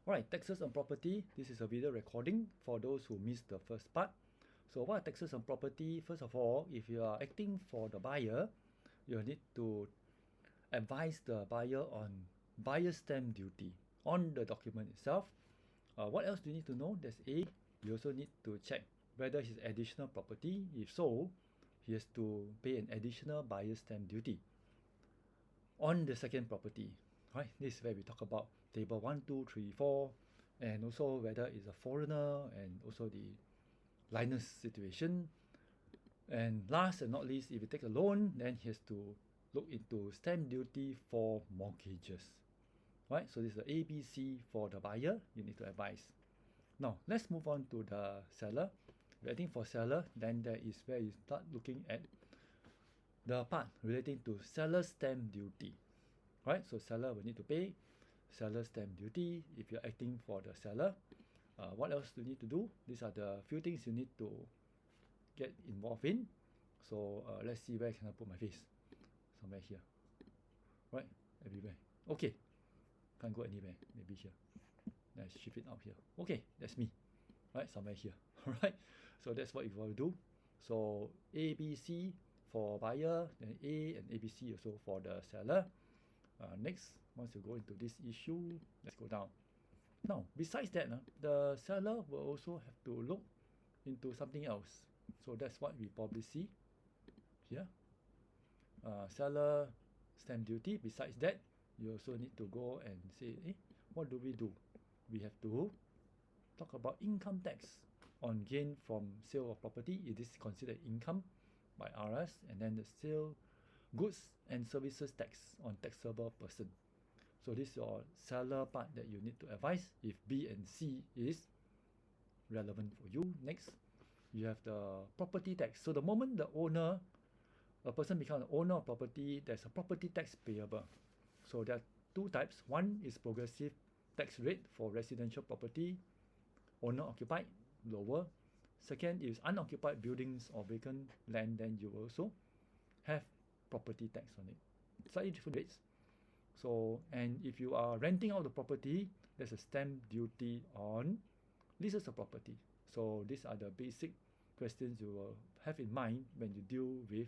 Alright, taxes on property. This is a video recording for those who missed the first part. So what are taxes on property? First of all, if you are acting for the buyer, you need to advise the buyer on buyer's stamp duty on the document itself. What else do you need to know? There's A. You also need to check whether it's additional property. If so, he has to pay an additional buyer's stamp duty on the second property. Right, this is where we talk about table 1, 2, 3, 4, and also whether it's a foreigner and also the Linus situation. And last and not least, if you take a loan, then he has to look into stamp duty for mortgages. Right, so this is the ABC for the buyer, you need to advise. Now, let's move on to the seller. Waiting for seller, then there is where you start looking at the part relating to seller's stamp duty. Right, so seller will need to pay seller's stamp duty if you're acting for the seller. What else do you need to do? These are the few things you need to get involved in. So let's see, where can I put my face? Somewhere here. Right, everywhere. Okay, can't go anywhere, maybe here. Let's shift it out here. Okay, that's me. Right, somewhere here. Alright, so that's what you want to do. So A, B, C for buyer, then A and ABC also for the seller. Next, once you go into this issue, let's go down. Now, besides that, the seller will also have to look into something else. So that's what we probably see here. Seller stamp duty. Besides that, you also need to go and say, what do? We have to talk about income tax on gain from sale of property. It is considered income by IRS, and then the sale goods and services tax on taxable person. So this is your seller part that you need to advise if B and C is relevant for you. Next, you have the property tax. So the moment a person becomes an owner of property, there's a property tax payable. So there are two types. One is progressive tax rate for residential property, owner occupied, lower. Second is unoccupied buildings or vacant land, then you also have property tax on it. Slightly different rates. So, and if you are renting out the property, there's a stamp duty on leases of property. So these are the basic questions you will have in mind when you deal with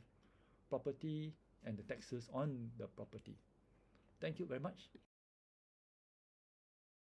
property and the taxes on the property. Thank you very much.